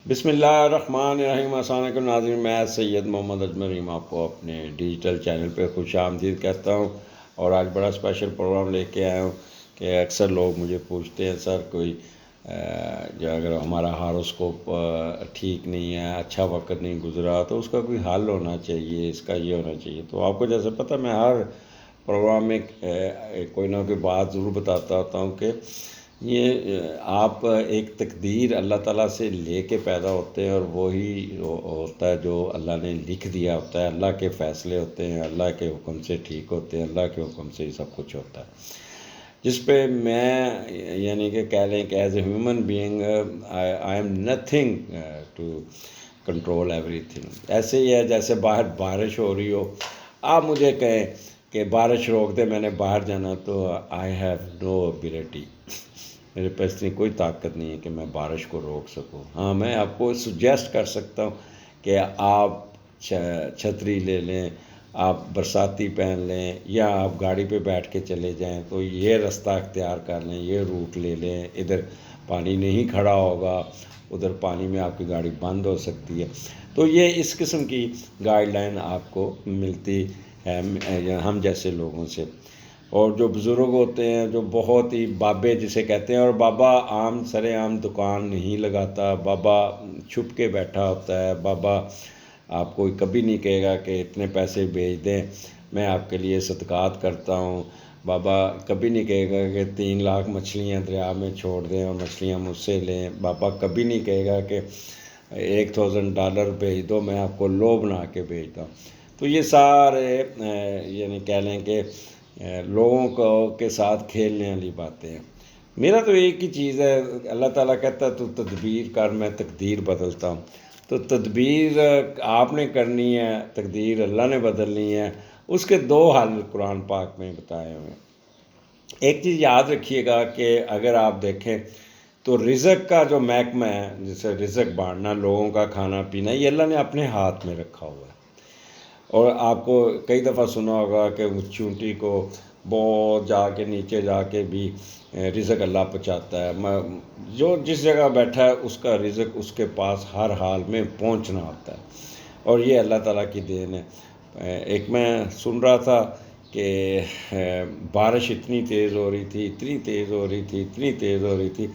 بسم اللہ الرحمن الرحیم۔ السلام علیکم ناظرین، میں سید محمد اجمل رحیم آپ کو اپنے ڈیجیٹل چینل پہ خوش آمدید کہتا ہوں، اور آج بڑا اسپیشل پروگرام لے کے آیا ہوں کہ اکثر لوگ مجھے پوچھتے ہیں سر کوئی جو اگر ہمارا ہاروسکوپ ٹھیک نہیں ہے، اچھا وقت نہیں گزرا تو اس کا کوئی حل ہونا چاہیے، اس کا یہ ہونا چاہیے۔ تو آپ کو جیسے پتہ میں ہر پروگرام میں کوئی نہ کوئی بات ضرور بتاتا ہوتا ہوں کہ یہ آپ ایک تقدیر اللہ تعالیٰ سے لے کے پیدا ہوتے ہیں، اور وہی ہوتا ہے جو اللہ نے لکھ دیا ہوتا ہے۔ اللہ کے فیصلے ہوتے ہیں، اللہ کے حکم سے ٹھیک ہوتے ہیں، اللہ کے حکم سے ہی سب کچھ ہوتا ہے، جس پہ میں یعنی کہ کہہ لیں کہ as a human being I am nothing to control everything. ایسے ہی ہے جیسے باہر بارش ہو رہی ہو، آپ مجھے کہیں کہ بارش روک دے، میں نے باہر جانا، تو آئی ہیو نو ایبلٹی، میرے پاس اتنی کوئی طاقت نہیں ہے کہ میں بارش کو روک سکوں۔ ہاں، میں آپ کو سجیسٹ کر سکتا ہوں کہ آپ چھتری لے لیں، آپ برساتی پہن لیں، یا آپ گاڑی پہ بیٹھ کے چلے جائیں تو یہ رستہ اختیار کر لیں، یہ روٹ لے لیں، ادھر پانی نہیں کھڑا ہوگا، ادھر پانی میں آپ کی گاڑی بند ہو سکتی ہے۔ تو یہ اس قسم کی گائیڈ لائن آپ کو ملتی ہے ہم جیسے لوگوں سے۔ اور جو بزرگ ہوتے ہیں، جو بہت ہی بابے جسے کہتے ہیں، اور بابا عام سر عام دکان نہیں لگاتا، بابا چھپ کے بیٹھا ہوتا ہے، بابا آپ کو کبھی نہیں کہے گا کہ اتنے پیسے بھیج دیں میں آپ کے لیے صدقات کرتا ہوں، بابا کبھی نہیں کہے گا کہ 3 لاکھ مچھلیاں دریا میں چھوڑ دیں اور مچھلیاں مجھ سے لیں، بابا کبھی نہیں کہے گا کہ $1000 بھیج دو میں آپ کو لو بنا کے بھیجتا ہوں۔ تو یہ سارے یعنی کہہ لیں کہ لوگوں کے ساتھ کھیلنے والی باتیں ہیں۔ میرا تو ایک ہی چیز ہے، اللہ تعالیٰ کہتا ہے تو تدبیر کر، میں تقدیر بدلتا ہوں۔ تو تدبیر آپ نے کرنی ہے، تقدیر اللہ نے بدلنی ہے، اس کے 2 حل قرآن پاک میں بتائے ہوئے ہیں۔ ایک چیز یاد رکھیے گا کہ اگر آپ دیکھیں تو رزق کا جو محکمہ ہے، جیسے رزق بانٹنا، لوگوں کا کھانا پینا، یہ اللہ نے اپنے ہاتھ میں رکھا ہوا ہے۔ اور آپ کو کئی دفعہ سنا ہوگا کہ چونٹی کو بہت جا کے نیچے جا کے بھی رزق اللہ پہنچاتا ہے، جو جس جگہ بیٹھا ہے اس کا رزق اس کے پاس ہر حال میں پہنچنا ہوتا ہے، اور یہ اللہ تعالیٰ کی دین ہے۔ ایک میں سن رہا تھا کہ بارش اتنی تیز ہو رہی تھی، اتنی تیز ہو رہی تھی، اتنی تیز ہو رہی تھی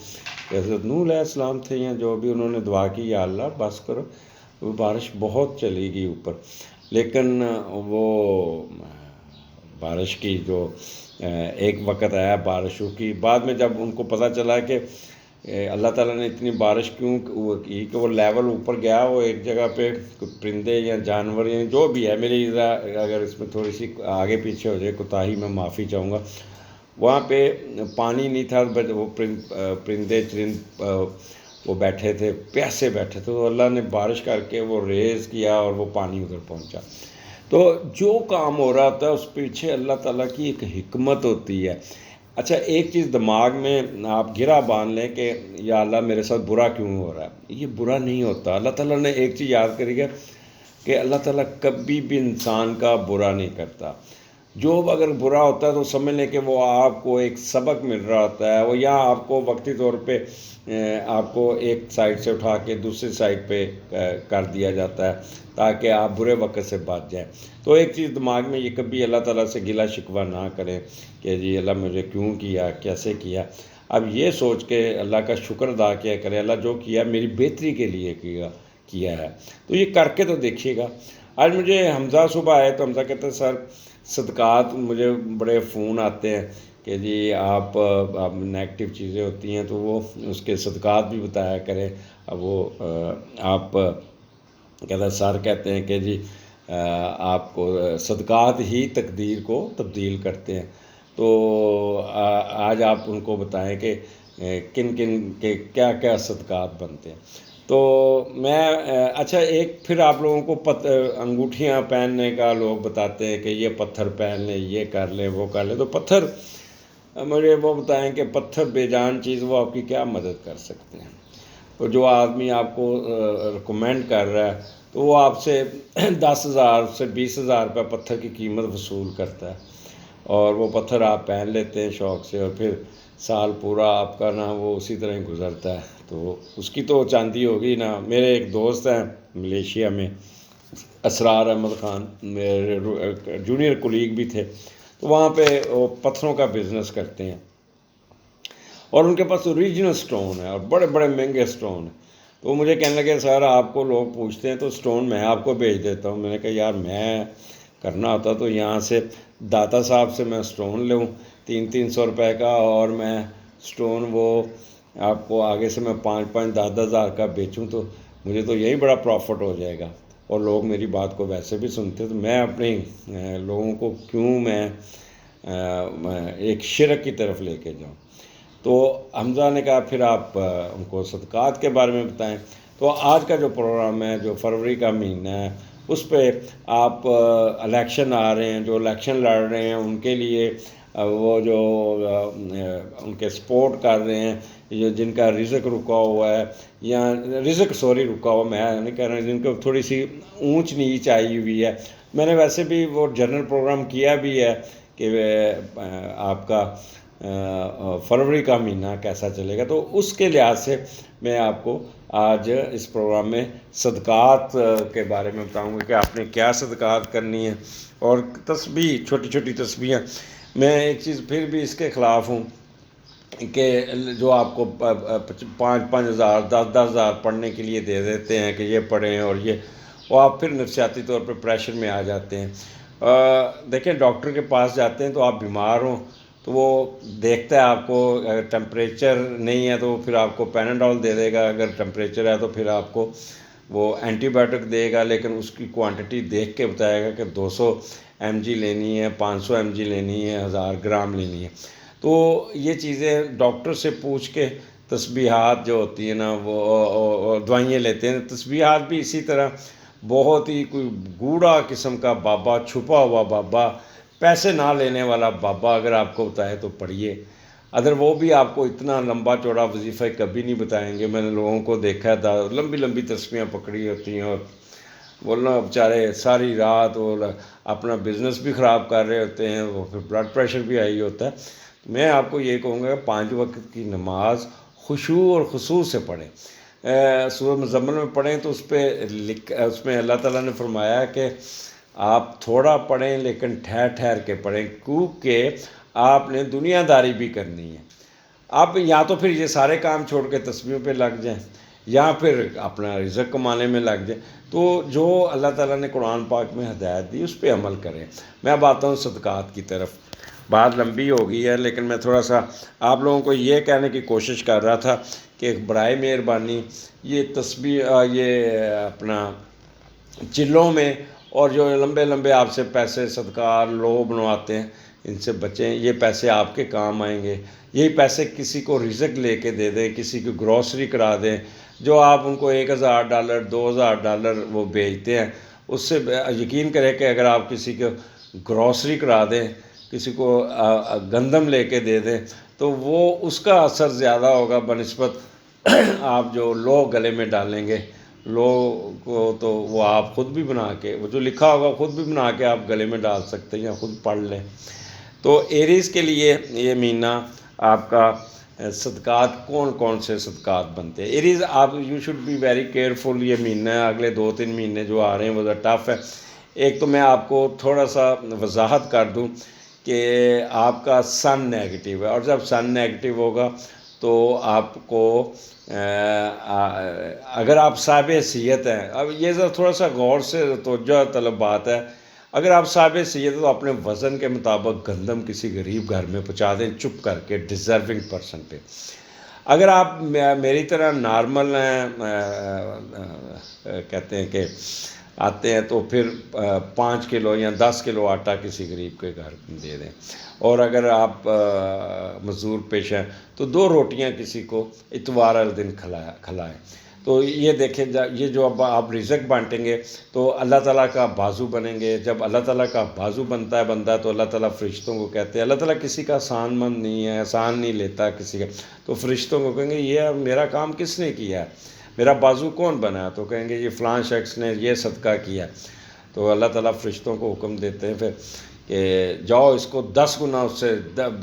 کہ حضرت نوح علیہ السلام تھے یا جو بھی، انہوں نے دعا کی یا اللہ بس کرو، وہ بارش بہت چلی گئی اوپر، لیکن وہ بارش کی جو ایک وقت آیا بارشوں کی، بعد میں جب ان کو پتہ چلا کہ اللہ تعالیٰ نے اتنی بارش کیوں کی کہ وہ لیول اوپر گیا، وہ ایک جگہ پہ پرندے یا جانور یا جو بھی ہے، میری اگر اس میں تھوڑی سی آگے پیچھے ہو جائے کوتاہی میں معافی چاہوں گا، وہاں پہ پانی نہیں تھا، وہ پرندے چرند وہ بیٹھے تھے، پیاسے بیٹھے تھے، تو اللہ نے بارش کر کے وہ ریز کیا اور وہ پانی ادھر پہنچا۔ تو جو کام ہو رہا ہوتا ہے اس پیچھے اللہ تعالیٰ کی ایک حکمت ہوتی ہے۔ اچھا، ایک چیز دماغ میں آپ گرا باندھ لیں کہ یا اللہ میرے ساتھ برا کیوں ہو رہا ہے، یہ برا نہیں ہوتا۔ اللہ تعالیٰ نے ایک چیز یاد کری ہے کہ اللہ تعالیٰ کبھی بھی انسان کا برا نہیں کرتا۔ جو اگر برا ہوتا ہے تو سمجھ لیں کہ وہ آپ کو ایک سبق مل رہا ہوتا ہے، وہ یا آپ کو وقتی طور پہ آپ کو ایک سائڈ سے اٹھا کے دوسری سائڈ پہ کر دیا جاتا ہے تاکہ آپ برے وقت سے بچ جائیں۔ تو ایک چیز دماغ میں یہ کبھی اللہ تعالیٰ سے گلہ شکوہ نہ کریں کہ جی اللہ مجھے کیوں کیا، کیسے کیا۔ اب یہ سوچ کے اللہ کا شکر ادا کیا کرے، اللہ جو کیا میری بہتری کے لیے کیا ہے، تو یہ کر کے تو دیکھیے گا۔ آج مجھے حمزہ صبح آئے تو حمزہ کہتے ہیں سر صدقات، مجھے بڑے فون آتے ہیں کہ جی آپ نیگیٹو چیزیں ہوتی ہیں تو وہ اس کے صدقات بھی بتایا کریں۔ اب وہ آپ کہتا ہے سر کہتے ہیں کہ جی آپ کو صدقات ہی تقدیر کو تبدیل کرتے ہیں، تو آج آپ ان کو بتائیں کہ کن کن کے کیا کیا صدقات بنتے ہیں۔ تو میں اچھا ایک پھر آپ لوگوں کو انگوٹھیاں پہننے کا لوگ بتاتے ہیں کہ یہ پتھر پہن لیں، یہ کر لیں، وہ کر لیں، تو پتھر مجھے وہ بتائیں کہ پتھر بے جان چیز وہ آپ کی کیا مدد کر سکتے ہیں۔ تو جو آدمی آپ کو ریکمینڈ کر رہا ہے تو وہ آپ سے 10,000 سے 20,000 روپے پتھر کی قیمت وصول کرتا ہے، اور وہ پتھر آپ پہن لیتے ہیں شوق سے، اور پھر سال پورا آپ کا نا وہ اسی طرح ہی گزرتا ہے، تو اس کی تو چاندی ہوگی نا۔ میرے ایک دوست ہیں ملیشیا میں، اسرار احمد خان، میرے جونیئر کولیگ بھی تھے، تو وہاں پہ وہ پتھروں کا بزنس کرتے ہیں، اور ان کے پاس اوریجنل سٹون ہے اور بڑے بڑے مہنگے سٹون ہیں۔ تو وہ مجھے کہنے لگے سر آپ کو لوگ پوچھتے ہیں تو سٹون میں آپ کو بھیج دیتا ہوں۔ میں نے کہا یار میں کرنا ہوتا تو یہاں سے داتا صاحب سے میں سٹون لوں 300 روپے کا، اور میں سٹون وہ آپ کو آگے سے میں 5-10 ہزار کا بیچوں، تو مجھے تو یہی بڑا پروفٹ ہو جائے گا، اور لوگ میری بات کو ویسے بھی سنتے، تو میں اپنی لوگوں کو کیوں میں ایک شرک کی طرف لے کے جاؤں۔ تو حمزہ نے کہا پھر آپ ان کو صدقات کے بارے میں بتائیں۔ تو آج کا جو پروگرام ہے، جو فروری کا مہینہ ہے، اس پہ آپ الیکشن آ رہے ہیں، جو الیکشن لڑ رہے ہیں ان کے لیے وہ جو ان کے سپورٹ کر رہے ہیں، جن کا رزق رکا ہوا ہے، یا رکا ہوا، میں نہیں کہہ رہا، جن کو تھوڑی سی اونچ نیچ آئی ہوئی ہے۔ میں نے ویسے بھی وہ جنرل پروگرام کیا بھی ہے کہ آپ کا فروری کا مہینہ کیسا چلے گا، تو اس کے لحاظ سے میں آپ کو آج اس پروگرام میں صدقات کے بارے میں بتاؤں گا کہ آپ نے کیا صدقات کرنی ہے، اور تسبیح، چھوٹی چھوٹی تسبیحیں۔ میں ایک چیز پھر بھی اس کے خلاف ہوں کہ جو آپ کو 5,000 10,000 پڑھنے کے لیے دے دیتے ہیں کہ یہ پڑھیں اور یہ، وہ آپ پھر نفسیاتی طور پہ پریشر میں آ جاتے ہیں۔ دیکھیں ڈاکٹر کے پاس جاتے ہیں تو آپ بیمار ہوں تو وہ دیکھتا ہے آپ کو، اگر ٹمپریچر نہیں ہے تو پھر آپ کو پیناڈول دے دے گا، اگر ٹمپریچر ہے تو پھر آپ کو وہ اینٹی بایوٹک دے گا، لیکن اس کی کوانٹٹی دیکھ کے بتائے گا کہ 200 mg لینی ہے، 500 mg لینی ہے، 1000 گرام لینی ہے۔ تو یہ چیزیں ڈاکٹر سے پوچھ کے، تسبیحات جو ہوتی ہیں نا وہ دوائیاں لیتے ہیں، تسبیحات بھی اسی طرح بہت ہی کوئی گوڑا قسم کا بابا، چھپا ہوا بابا، پیسے نہ لینے والا بابا اگر آپ کو بتائے تو پڑھیے، اگر وہ بھی آپ کو اتنا لمبا چوڑا وظیفہ کبھی نہیں بتائیں گے۔ میں نے لوگوں کو دیکھا ہے لمبی لمبی تسبیحاں پکڑی ہوتی ہیں، اور وہ نا بیچارے ساری رات وہ اپنا بزنس بھی خراب کر رہے ہوتے ہیں، وہ پھر بلڈ پریشر بھی آئی ہوتا ہے۔ میں آپ کو یہ کہوں گا کہ 5 وقت کی نماز خشوع اور خضوع سے پڑھیں۔ سورہ مزمل میں پڑھیں تو اس میں اللہ تعالیٰ نے فرمایا کہ آپ تھوڑا پڑھیں لیکن ٹھہر ٹھہر کے پڑھیں، کیونکہ آپ نے دنیا داری بھی کرنی ہے۔ آپ یا تو پھر یہ سارے کام چھوڑ کے تسبیحوں پہ لگ جائیں، یا پھر اپنا رزق کمانے میں لگ جائیں۔ تو جو اللہ تعالیٰ نے قرآن پاک میں ہدایت دی اس پہ عمل کریں۔ میں اب آتا ہوں صدقات کی طرف۔ بات لمبی ہو گئی ہے لیکن میں تھوڑا سا آپ لوگوں کو یہ کہنے کی کوشش کر رہا تھا کہ برائے مہربانی یہ تسبیح، یہ اپنا چلوں میں اور جو لمبے لمبے آپ سے پیسے صدقات لوگ بنواتے ہیں، ان سے بچیں۔ یہ پیسے آپ کے کام آئیں گے، یہی پیسے کسی کو رزق لے کے دے دیں، کسی کو گروسری کرا دیں، جو آپ ان کو $1,000 $2,000 وہ بھیجتے ہیں، اس سے یقین کریں کہ اگر آپ کسی کو گروسری کرا دیں، کسی کو گندم لے کے دے دیں، تو وہ اس کا اثر زیادہ ہوگا بنسبت آپ جو لوگ گلے میں ڈالیں گے۔ لوگ کو تو وہ آپ خود بھی بنا کے، وہ جو لکھا ہوگا خود بھی بنا کے آپ گلے میں ڈال سکتے ہیں یا خود پڑھ لیں۔ تو ایریز کے لیے یہ مہینہ آپ کا صدقات، کون کون سے صدقات بنتے ہیں ایریز، آپ you should be very careful. یہ مہینہ ہے، اگلے 2-3 مہینے جو آ رہے ہیں وہ ٹف ہے۔ ایک تو میں آپ کو تھوڑا سا وضاحت کر دوں کہ آپ کا سن نیگیٹو ہے، اور جب سن نیگیٹو ہوگا تو آپ کو اگر آپ صاحب حیثیت ہیں، اب یہ ذرا تھوڑا سا غور سے توجہ طلب بات ہے، اگر آپ صاحب حیثیت ہیں تو اپنے وزن کے مطابق گندم کسی غریب گھر میں پہنچا دیں چپ کر کے، ڈیزرونگ پرسن پہ۔ اگر آپ میری طرح نارمل ہیں، کہتے ہیں کہ آتے ہیں، تو پھر 5 کلو یا 10 کلو آٹا کسی غریب کے گھر دے دیں، اور اگر آپ مزدور پیش ہیں تو 2 روٹیاں کسی کو اتوار والے دن کھلائیں۔ تو یہ دیکھیں، یہ جو اب آپ رزق بانٹیں گے تو اللہ تعالیٰ کا بازو بنیں گے۔ جب اللہ تعالیٰ کا بازو بنتا ہے بندہ تو اللہ تعالیٰ فرشتوں کو کہتے ہیں، اللہ تعالیٰ کسی کا احسان مند نہیں ہے، احسان نہیں لیتا کسی کا، تو فرشتوں کو کہیں گے یہ میرا کام کس نے کیا ہے، میرا بازو کون بنا ہے، تو کہیں گے یہ فلاں شخص نے یہ صدقہ کیا۔ تو اللہ تعالیٰ فرشتوں کو حکم دیتے ہیں پھر کہ جاؤ اس کو 10 گنا اس سے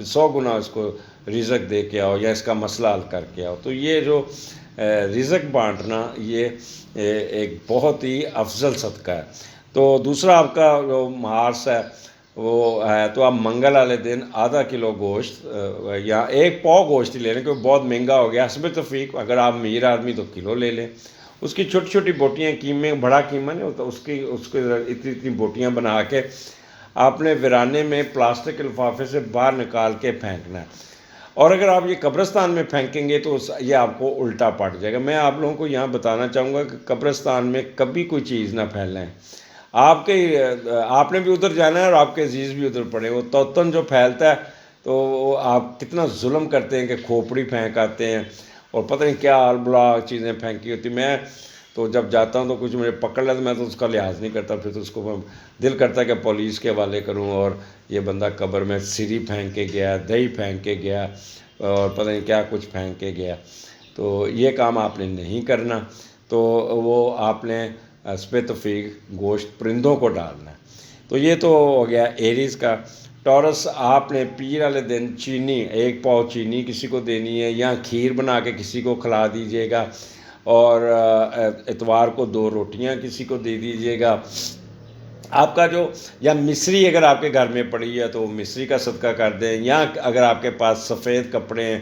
100 گنا اس کو رزق دے کے آؤ، یا اس کا مسئلہ حل کر کے آؤ۔ تو یہ جو رزق بانٹنا یہ ایک بہت ہی افضل صدقہ ہے۔ تو دوسرا آپ کا جو مارس ہے وہ ہے، تو آپ منگل والے دن آدھا کلو گوشت یا 1 پاؤ گوشت ہی لے لیں، کیونکہ بہت مہنگا ہو گیا حسب توفیق۔ اگر آپ امیر آدمی تو کلو لے لیں، اس کی چھوٹی چھوٹی بوٹیاں، قیمے بڑا قیمہ نہیں ہوتا، اس کے اتنی اتنی بوٹیاں بنا کے آپ نے ویرانے میں پلاسٹک کے لفافے سے باہر نکال کے پھینکنا ہے۔ اور اگر آپ یہ قبرستان میں پھینکیں گے تو یہ آپ کو الٹا پڑ جائے گا۔ میں آپ لوگوں کو یہاں بتانا چاہوں گا کہ قبرستان میں کبھی کوئی چیز نہ پھیلائیں۔ آپ نے بھی ادھر جانا ہے اور آپ کے عزیز بھی ادھر پڑے۔ وہ توتن جو پھیلتا ہے تو وہ آپ کتنا ظلم کرتے ہیں کہ کھوپڑی پھینک آتے ہیں اور پتہ نہیں کیا آل بلا چیزیں پھینکی ہوتی۔ میں تو جب جاتا ہوں تو کچھ مجھے پکڑ لیتا، میں تو اس کا لحاظ نہیں کرتا، پھر تو اس کو دل کرتا ہے کہ پولیس کے حوالے کروں، اور یہ بندہ قبر میں سری پھینک کے گیا، دہی پھینک کے گیا اور پتہ نہیں کیا کچھ پھینک کے گیا۔ تو یہ کام آپ نے نہیں کرنا۔ تو وہ آپ نے حسب توفیق گوشت پرندوں کو ڈالنا ہے۔ تو یہ تو ہو گیا ایریز کا۔ ٹورس آپ نے پیر والے دن چینی 1 پاؤ چینی کسی کو دینی ہے، یا کھیر بنا کے کسی کو کھلا دیجیے گا، اور اتوار کو 2 روٹیاں کسی کو دے دیجیے گا۔ آپ کا جو یا مصری اگر آپ کے گھر میں پڑی ہے تو مصری کا صدقہ کر دیں، یا اگر آپ کے پاس سفید کپڑے ہیں،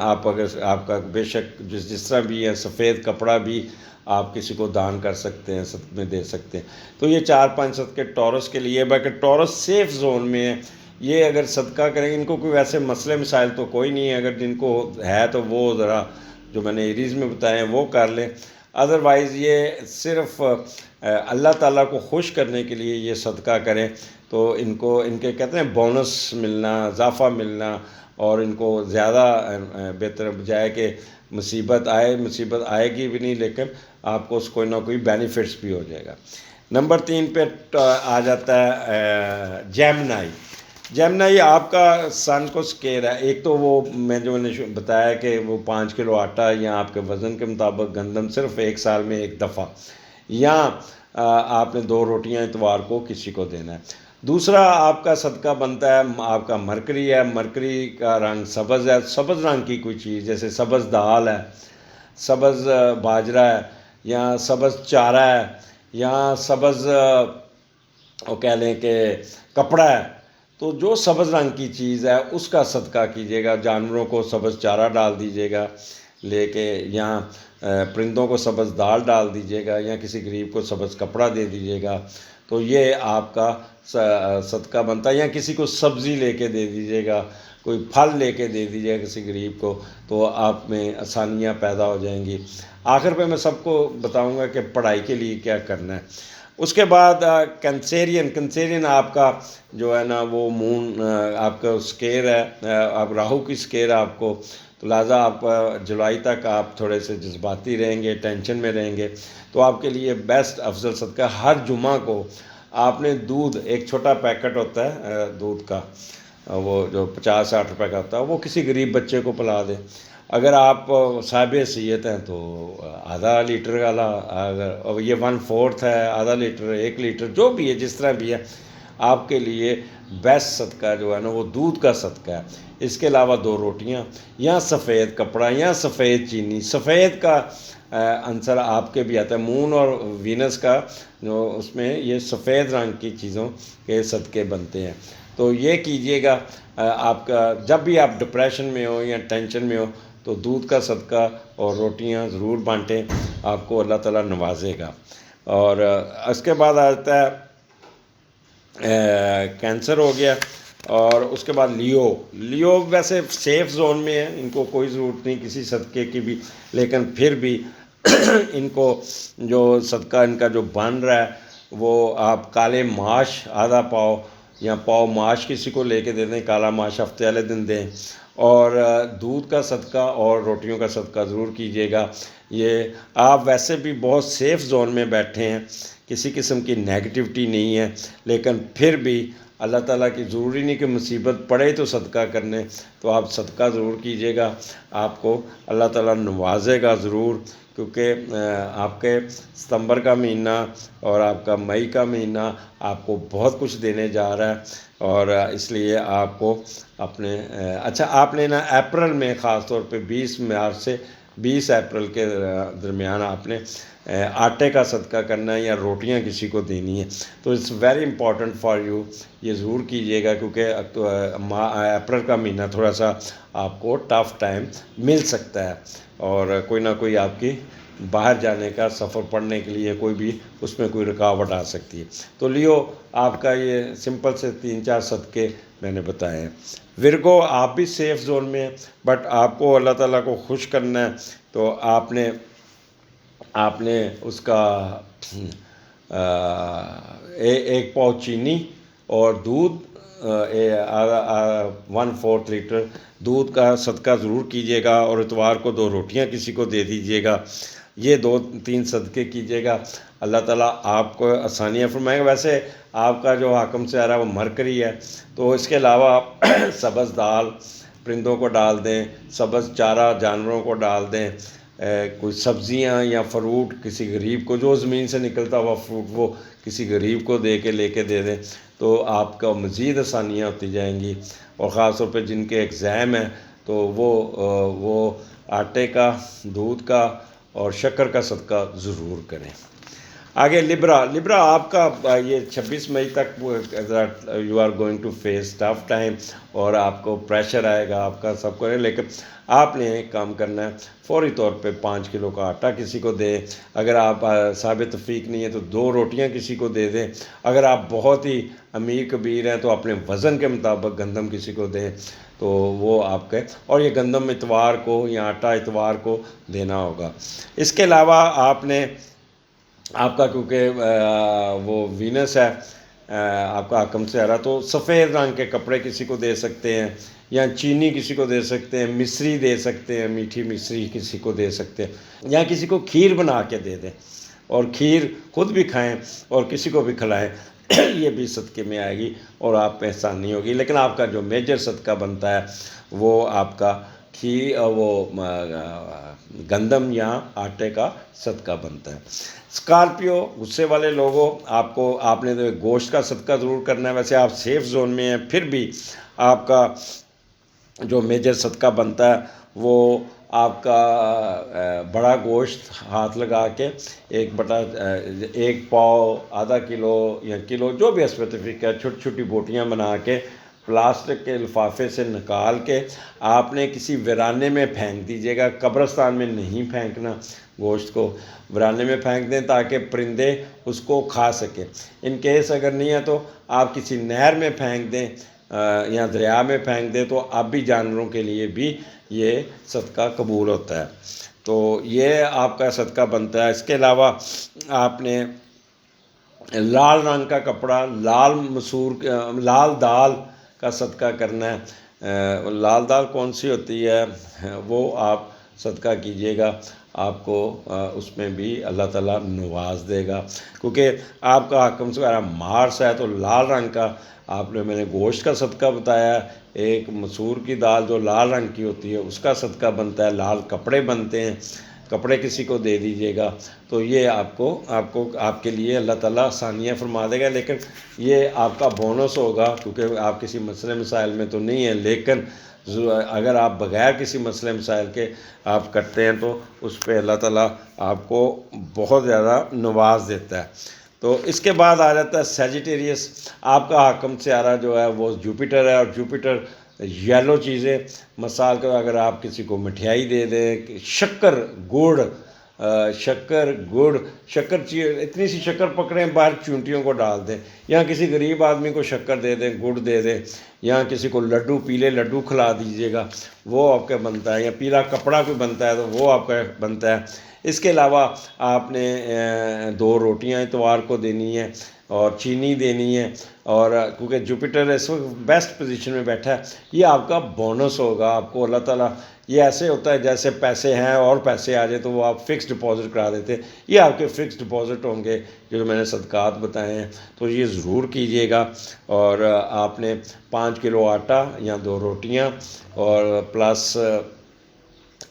آپ کا بے شک جس طرح بھی ہے سفید کپڑا بھی آپ کسی کو دان کر سکتے ہیں، صدقے میں دے سکتے ہیں۔ تو یہ 4-5 صدقے ٹورس کے لیے، باقی ٹورس سیف زون میں ہے۔ یہ اگر صدقہ کریں، ان کو کوئی ویسے مسئلے مسائل تو کوئی نہیں ہے، اگر جن کو ہے تو وہ ذرا جو میں نے ایریز میں بتائے ہیں وہ کر لیں۔ ادروائز یہ صرف اللہ تعالیٰ کو خوش کرنے کے لیے یہ صدقہ کریں، تو ان کے کہتے ہیں بونس ملنا، اضافہ ملنا، اور ان کو زیادہ بہتر بجائے کہ مصیبت آئے گی بھی نہیں، لیکن آپ کو اس کوئی نہ کوئی بینیفٹس بھی ہو جائے گا۔ نمبر 3 پہ آ جاتا ہے جیمنائی آپ کا سن کو سکیر ہے۔ ایک تو وہ میں نے بتایا کہ وہ 5 کلو آٹا، یا آپ کے وزن کے مطابق گندم صرف 1 سال میں 1 دفعہ، یا آپ نے 2 روٹیاں اتوار کو کسی کو دینا ہے۔ دوسرا آپ کا صدقہ بنتا ہے، آپ کا مرکری ہے، مرکری کا رنگ سبز ہے، سبز رنگ کی کوئی چیز جیسے سبز دال ہے، سبز باجرہ ہے، یا سبز چارہ ہے، یا سبز وہ کہہ لیں کہ کپڑا ہے۔ تو جو سبز رنگ کی چیز ہے اس کا صدقہ کیجیے گا، جانوروں کو سبز چارہ ڈال دیجیے گا لے کے، یا پرندوں کو سبز دال ڈال دیجیے گا، یا کسی غریب کو سبز کپڑا دے دیجیے گا۔ تو یہ آپ کا صدقہ بنتا ہے، یا کسی کو سبزی لے کے دے دیجیے گا، کوئی پھل لے کے دے دیجیے گا کسی غریب کو، تو آپ میں آسانیاں پیدا ہو جائیں گی۔ آخر پہ میں سب کو بتاؤں گا کہ پڑھائی کے لیے کیا کرنا ہے۔ اس کے بعد کنسیرین آپ کا جو ہے نا وہ مون آپ کا سکیر ہے، آپ راہو کی سکیر ہے آپ کو، تو لہٰذا آپ جولائی تک آپ تھوڑے سے جذباتی رہیں گے، ٹینشن میں رہیں گے۔ تو آپ کے لیے بیسٹ افضل صدقہ، ہر جمعہ کو آپ نے دودھ، ایک چھوٹا پیکٹ ہوتا ہے دودھ کا، وہ جو 50-60 روپے کا ہوتا ہے، وہ کسی غریب بچے کو پلا دیں۔ اگر آپ صاحب حیثیت ہیں تو آدھا لیٹر والا، اگر یہ 1/4 ہے، آدھا لیٹر، 1 لیٹر، جو بھی ہے جس طرح بھی ہے، آپ کے لیے بیسٹ صدقہ جو ہے نا وہ دودھ کا صدقہ ہے۔ اس کے علاوہ 2 روٹیاں، یا سفید کپڑا، یا سفید چینی۔ سفید کا عنصر آپ کے بھی آتا ہے، مون اور وینس کا جو اس میں یہ سفید رنگ کی چیزوں کے صدقے بنتے ہیں۔ تو یہ کیجئے گا، آپ کا جب بھی آپ ڈپریشن میں ہو یا ٹینشن میں ہو تو دودھ کا صدقہ اور روٹیاں ضرور بانٹیں، آپ کو اللہ تعالیٰ نوازے گا۔ اور اس کے بعد آتا ہے کینسر ہو گیا، اور اس کے بعد لیو ویسے سیف زون میں ہے، ان کو کوئی ضرورت نہیں کسی صدقے کی بھی، لیکن پھر بھی ان کو جو صدقہ ان کا جو بن رہا ہے وہ آپ کالے ماش آدھا پاؤ یا پاؤ ماش کسی کو لے کے دے دیں، کالا ماش ہفتے والے دن دیں، اور دودھ کا صدقہ اور روٹیوں کا صدقہ ضرور کیجیے گا۔ یہ آپ ویسے بھی بہت سیف زون میں بیٹھے ہیں، کسی قسم کی نیگیٹیوٹی نہیں ہے، لیکن پھر بھی اللہ تعالیٰ کی ضروری نہیں کہ مصیبت پڑے تو صدقہ کرنے، تو آپ صدقہ ضرور کیجیے گا، آپ کو اللہ تعالیٰ نوازے گا ضرور، کیونکہ آپ کے ستمبر کا مہینہ اور آپ کا مئی کا مہینہ آپ کو بہت کچھ دینے جا رہا ہے، اور اس لیے آپ کو اپنے اچھا آپ نے نا اپریل میں خاص طور پہ 20 مارچ سے 20 اپریل کے درمیان آپ نے آٹے کا صدقہ کرنا ہے یا روٹیاں کسی کو دینی ہے، تو it's very important for you, یہ ضرور کیجیے گا، کیونکہ اپریل کا مہینہ تھوڑا سا آپ کو ٹف ٹائم مل سکتا ہے، اور کوئی نہ کوئی آپ کی باہر جانے کا سفر پڑنے کے لیے کوئی بھی اس میں کوئی رکاوٹ آ سکتی ہے۔ تو لیو آپ کا یہ سمپل سے 3-4 صدقے میں نے بتائے ہیں۔ ورگو آپ بھی سیف زون میں ہیں، بٹ آپ کو اللہ تعالیٰ کو خوش کرنا ہے، تو آپ نے اس کا ایک پاؤ چینی اور دودھ 1/4 لیٹر دودھ کا صدقہ ضرور کیجیے گا، اور اتوار کو 2 روٹیاں کسی کو دے دیجیے گا، یہ 2-3 صدقے کیجیے گا، اللہ تعالیٰ آپ کو آسانیاں فرمائیں گے۔ ویسے آپ کا جو حاکم سے آ رہا ہے وہ مرکری ہے، تو اس کے علاوہ آپ سبز دال پرندوں کو ڈال دیں، سبز چارہ جانوروں کو ڈال دیں، کوئی سبزیاں یا فروٹ کسی غریب کو، جو زمین سے نکلتا ہوا فروٹ وہ کسی غریب کو لے کے دے دیں، تو آپ کا مزید آسانیاں ہوتی جائیں گی۔ اور خاص طور پہ جن کے ایگزام ہیں تو وہ آٹے کا، دودھ کا اور شکر کا صدقہ ضرور کریں۔ آگے لبرا آپ کا یہ 26 مئی تک you are going to face tough time, اور آپ کو پریشر آئے گا آپ کا سب کرے، لیکن آپ نے ایک کام کرنا ہے، فوری طور پہ 5 کلو کا آٹا کسی کو دیں، اگر آپ صاحب توفیق نہیں ہے تو 2 روٹیاں کسی کو دے دیں، اگر آپ بہت ہی امیر کبیر ہیں تو اپنے وزن کے مطابق گندم کسی کو دیں، تو وہ آپ کے، اور یہ گندم اتوار کو یا آٹا اتوار کو دینا ہوگا۔ اس کے علاوہ آپ کا کیونکہ وہ وینس ہے آپ کا حکم سے آ رہا، تو سفید رنگ کے کپڑے کسی کو دے سکتے ہیں، یا چینی کسی کو دے سکتے ہیں، مصری دے سکتے ہیں، میٹھی مصری کسی کو دے سکتے ہیں، یا کسی کو کھیر بنا کے دے دیں، اور کھیر خود بھی کھائیں اور کسی کو بھی کھلائیں، یہ بھی صدقے میں آئے گی اور آپ پہ احسان نہیں ہوگی۔ لیکن آپ کا جو میجر صدقہ بنتا ہے وہ آپ کا وہ گندم یا آٹے کا صدقہ بنتا ہے۔ اسکارپیو غصے والے لوگوں، آپ نے گوشت کا صدقہ ضرور کرنا ہے، ویسے آپ سیف زون میں ہیں، پھر بھی آپ کا جو میجر صدقہ بنتا ہے وہ آپ کا بڑا گوشت ہاتھ لگا کے 1 پاؤ، آدھا کلو یا کلو جو بھی اسپیسیفک ہے، چھوٹی چھوٹی بوٹیاں بنا کے پلاسٹک کے لفافے سے نکال کے آپ نے کسی ویرانے میں پھینک دیجیے گا، قبرستان میں نہیں پھینکنا، گوشت کو ویرانے میں پھینک دیں تاکہ پرندے اس کو کھا سکیں۔ ان کیس اگر نہیں ہے تو آپ کسی نہر میں پھینک دیں یا دریا میں پھینک دیں، تو آبی جانوروں کے لیے بھی یہ صدقہ قبول ہوتا ہے، تو یہ آپ کا صدقہ بنتا ہے۔ اس کے علاوہ آپ نے لال رنگ کا کپڑا، لال دال کا صدقہ کرنا ہے۔ لال دال کون سی ہوتی ہے وہ آپ صدقہ کیجیے گا، آپ کو اس میں بھی اللہ تعالیٰ نواز دے گا، کیونکہ آپ کا حکم سے مارس ہے، تو لال رنگ کا میں نے گوشت کا صدقہ بتایا، ایک مسور کی دال جو لال رنگ کی ہوتی ہے اس کا صدقہ بنتا ہے، لال کپڑے بنتے ہیں، کپڑے کسی کو دے دیجیے گا، تو یہ آپ کے لیے اللہ تعالیٰ آسانیاں فرما دے گا۔ لیکن یہ آپ کا بونس ہوگا، کیونکہ آپ کسی مسئلے مسائل میں تو نہیں ہیں، لیکن اگر آپ بغیر کسی مسئلے مسائل کے آپ کرتے ہیں تو اس پہ اللہ تعالیٰ آپ کو بہت زیادہ نواز دیتا ہے۔ تو اس کے بعد آ جاتا ہے سیجیٹیریس، آپ کا حاکم سیارہ جو ہے وہ جوپیٹر ہے، اور جوپیٹر یلو چیزیں، مثال کے اگر آپ کسی کو مٹھائی دے دیں، شکر گڑ، اتنی سی شکر پکڑیں، باہر چونٹیوں کو ڈال دیں، یا کسی غریب آدمی کو شکر دے دیں، گڑ دے دیں، یا کسی کو پیلے لڈو کھلا دیجیے گا، وہ آپ کا بنتا ہے، یا پیلا کپڑا کوئی بنتا ہے تو وہ آپ کا بنتا ہے۔ اس کے علاوہ آپ نے 2 روٹیاں اتوار کو دینی ہیں اور چینی دینی ہے، اور کیونکہ جوپیٹر اس وقت بیسٹ پوزیشن میں بیٹھا ہے، یہ آپ کا بونس ہوگا، آپ کو اللہ تعالیٰ، یہ ایسے ہوتا ہے جیسے پیسے ہیں اور پیسے آ جائے تو وہ آپ فکس ڈپازٹ کرا دیتے، یہ آپ کے فکس ڈپازٹ ہوں گے جو میں نے صدقات بتائے ہیں، تو یہ ضرور کیجیے گا۔ اور آپ نے 5 کلو آٹا یا 2 روٹیاں اور پلس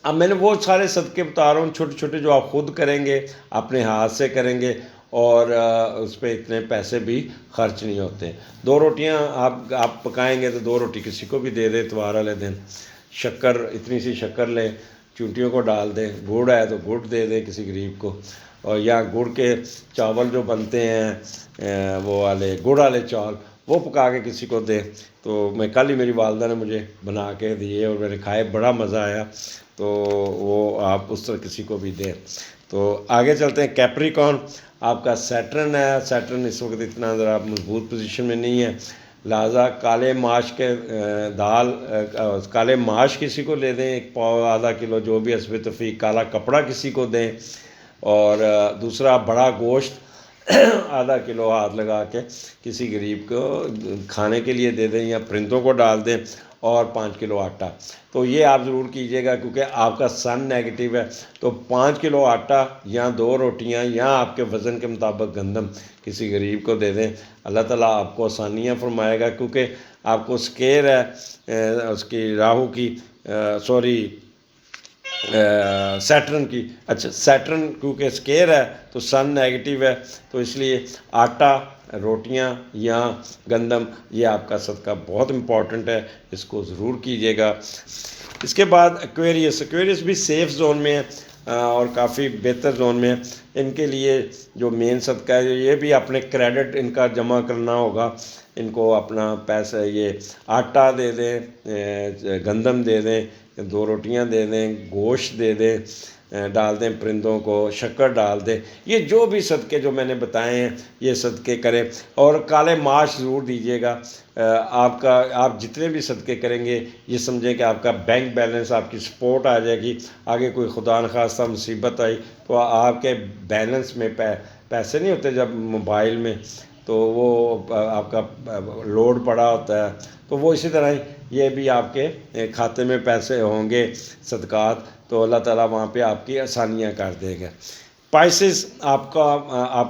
اب میں نے وہ سارے صدقے بتا رہا ہوں چھوٹے چھوٹے جو آپ خود کریں گے، اپنے ہاتھ سے کریں گے، اور اس پہ اتنے پیسے بھی خرچ نہیں ہوتے۔ 2 روٹیاں آپ پکائیں گے تو 2 روٹی کسی کو بھی دے دیں اتوار والے دن۔ شکر، اتنی سی شکر لیں، چونٹیوں کو ڈال دیں، گڑ ہے تو گڑ دے دیں کسی غریب کو، اور یا گڑ کے چاول جو بنتے ہیں وہ والے گڑ والے چاول، وہ پکا کے کسی کو دیں۔ تو میں کل ہی میری والدہ نے مجھے بنا کے دیے اور میں نے کھائے، بڑا مزہ آیا، تو وہ آپ اس طرح کسی کو بھی دیں۔ تو آگے چلتے ہیں۔ کیپریکون آپ کا سیٹرن ہے، سیٹرن اس وقت اتنا ذرا مضبوط پوزیشن میں نہیں ہے، لہٰذا کالے ماش کے دال، کالے ماش کسی کو لے دیں 1 پاؤ آدھا کلو، جو بھی حسب توفیق۔ کالا کپڑا کسی کو دیں، اور دوسرا بڑا گوشت آدھا کلو ہاتھ لگا کے کسی غریب کو کھانے کے لیے دے دیں، یا پرندوں کو ڈال دیں، اور 5 کلو آٹا۔ تو یہ آپ ضرور کیجیے گا، کیونکہ آپ کا سن نیگیٹو ہے، تو 5 کلو آٹا یا 2 روٹیاں یا آپ کے وزن کے مطابق گندم کسی غریب کو دے دیں۔ اللہ تعالیٰ آپ کو آسانیاں فرمائے گا، کیونکہ آپ کو اسکیر ہے اس کی راہو کی، سیٹرن کی، اچھا سیٹرن کیونکہ اسکیئر ہے تو سن نیگیٹو ہے، تو اس لیے آٹا، روٹیاں یا گندم، یہ آپ کا صدقہ بہت امپورٹنٹ ہے، اس کو ضرور کیجیے گا۔ اس کے بعد ایکویریس بھی سیف زون میں ہے اور کافی بہتر زون میں ہے۔ ان کے لیے جو مین صدقہ ہے، یہ بھی اپنے کریڈٹ ان کا جمع کرنا ہوگا، ان کو اپنا پیسہ، یہ آٹا دے دیں، گندم دے دیں، 2 روٹیاں دے دیں، گوشت دے دیں، ڈال دیں پرندوں کو، شکر ڈال دیں۔ یہ جو بھی صدقے جو میں نے بتائے ہیں یہ صدقے کریں، اور کالے ماش ضرور دیجیے گا۔ آپ جتنے بھی صدقے کریں گے، یہ سمجھیں کہ آپ کا بینک بیلنس، آپ کی سپورٹ آ جائے گی، آگے کوئی خدا نخواستہ مصیبت آئی تو آپ کے بیلنس میں پیسے نہیں ہوتے جب موبائل میں، تو وہ آپ کا لوڈ پڑا ہوتا ہے، تو وہ اسی طرح یہ بھی آپ کے کھاتے میں پیسے ہوں گے صدقات، تو اللہ تعالیٰ وہاں پہ آپ کی آسانیاں کر دے گا۔ اسپائسز آپ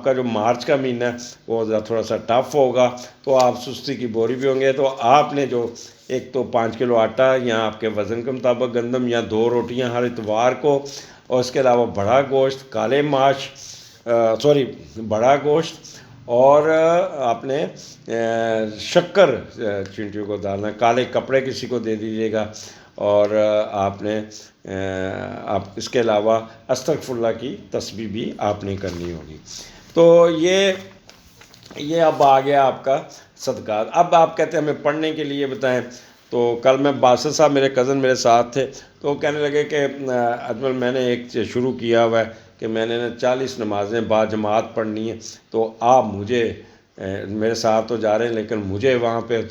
کا جو مارچ کا مہینہ ہے وہ تھوڑا سا ٹف ہوگا، تو آپ سستی کی بوری بھی ہوں گے، تو آپ نے جو ایک تو 5 کلو آٹا یا آپ کے وزن کے مطابق گندم، یا 2 روٹیاں ہر اتوار کو، اور اس کے علاوہ بڑا گوشت، کالے ماش، بڑا گوشت، اور آپ نے شکر چینٹیوں کو ڈالنا، کالے کپڑے کسی کو دے دیجیے گا، اور آپ نے اس کے علاوہ استغفر اللہ کی تسبیح بھی آپ نے کرنی ہوگی۔ تو یہ اب آ گیا آپ کا صدقات۔ اب آپ کہتے ہیں ہمیں پڑھنے کے لیے بتائیں، تو کل میں باسط صاحب میرے کزن میرے ساتھ تھے، تو وہ کہنے لگے کہ اجمل میں نے ایک شروع کیا ہوا ہے کہ میں نے 40 نمازیں با جماعت پڑھنی ہے، تو آپ مجھے میرے ساتھ تو جا رہے ہیں، لیکن مجھے وہاں پہ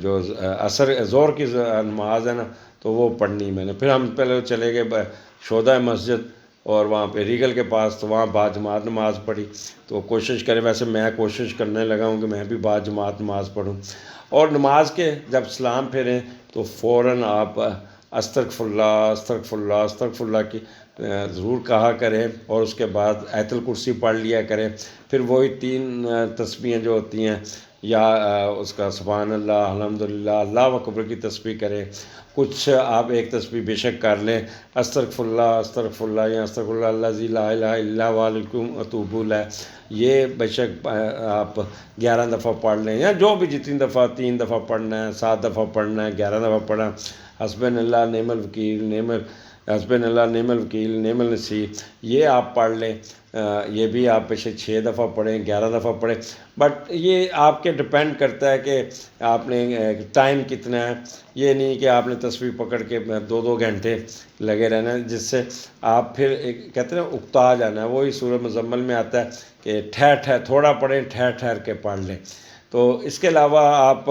جو ظہر کی نماز ہے نا، تو وہ پڑھنی میں نے۔ پھر ہم پہلے چلے گئے شہدائے مسجد، اور وہاں پہ ریگل کے پاس، تو وہاں با جماعت نماز پڑھی۔ تو کوشش کریں، ویسے میں کوشش کرنے لگا ہوں کہ میں بھی با جماعت نماز پڑھوں، اور نماز کے جب سلام پھیریں تو فوراً آپ استغفر اللہ استغفر اللہ استغفر اللہ کی ضرور کہا کریں، اور اس کے بعد آیت الکرسی پڑھ لیا کریں۔ پھر وہی 3 تسبیحیں جو ہوتی ہیں، یا اس کا سبحان اللہ، الحمدللہ، اللہ اکبر کی تسبیح کریں۔ کچھ آپ ایک تسبیح بے شک کر لیں، استغفر اللہ یا استغفر اللہ الذی لا الہ الا هو علیکم اتوب الیہ، یہ بے شک آپ 11 دفعہ پڑھ لیں، یا جو بھی جتنی دفعہ، 3 دفعہ پڑھنا ہے، 7 دفعہ پڑھنا ہے، 11 دفعہ پڑھنا، حسبنا اللہ نعم الوکیل، حسبنا اللہ نعم الوکیل نعم النصیر، یہ آپ پڑھ لیں۔ یہ بھی آپ پہ 6 دفعہ پڑھیں، 11 دفعہ پڑھیں، بٹ یہ آپ کے ڈپینڈ کرتا ہے کہ آپ نے ٹائم کتنا ہے۔ یہ نہیں کہ آپ نے تسبیح پکڑ کے 2 گھنٹے لگے رہنا ہے، جس سے آپ پھر کہتے ہیں اکتا جانا ہے۔ وہی سورہ مزمل میں آتا ہے کہ ٹھہر تھوڑا پڑھیں، ٹھہر کے پڑھ لیں۔ تو اس کے علاوہ آپ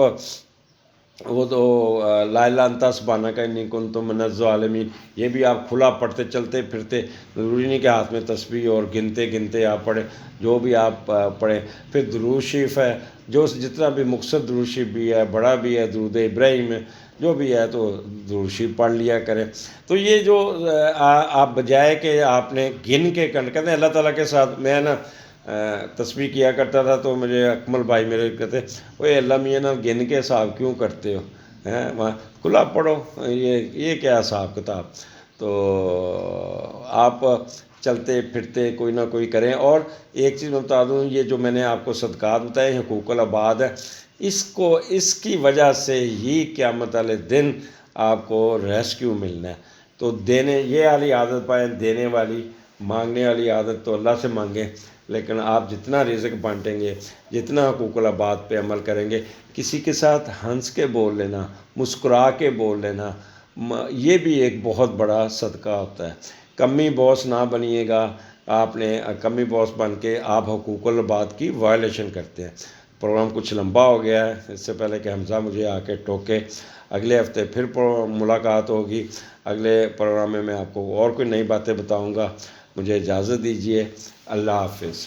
وہ تو لا الہ الا انت سبحانک انی کنت من الظالمین، یہ بھی آپ کھلا پڑھتے چلتے پھرتے، ضروری نہیں کہ ہاتھ میں تسبیح اور گنتے آپ پڑھیں، جو بھی آپ پڑھیں۔ پھر درود شریف ہے، جو جتنا بھی مقصد درود شریف بھی ہے، بڑا بھی ہے، درود ابراہیم ہے، جو بھی ہے تو درود شریف پڑھ لیا کریں۔ تو یہ جو آپ بجائے کہ آپ نے گن کے کہتے ہیں اللہ تعالیٰ کے ساتھ، میں نا تسبیح کیا کرتا تھا، تو مجھے اکمل بھائی میرے کہتے اوے اللہ میاں نا گن کے حساب کیوں کرتے ہو، وہاں کھلا پڑھو، یہ کیا حساب کتاب۔ تو آپ چلتے پھرتے کوئی نہ کوئی کریں. اور ایک چیز میں بتا دوں، یہ جو میں نے آپ کو صدقات بتائے حقوق العباد ہے، اس کی وجہ سے ہی قیامت والے دن آپ کو ریسکیو ملنا ہے. تو دینے یہ والی عادت پائیں، دینے والی، مانگنے والی عادت تو اللہ سے مانگیں، لیکن آپ جتنا رزق بانٹیں گے، جتنا حقوق العباد پہ عمل کریں گے، کسی کے ساتھ ہنس کے بول لینا، مسکرا کے بول لینا، یہ بھی ایک بہت بڑا صدقہ ہوتا ہے. کمی باس نہ بنیے گا. آپ نے کمی باس بن کے آپ حقوق العباد کی وائلیشن کرتے ہیں. پروگرام کچھ لمبا ہو گیا ہے، اس سے پہلے کہ حمزہ مجھے آ کے ٹوکے. اگلے ہفتے پھر ملاقات ہوگی. اگلے پروگرام میں آپ کو اور کوئی نئی باتیں بتاؤں گا. مجھے اجازت دیجیے. اللہ حافظ.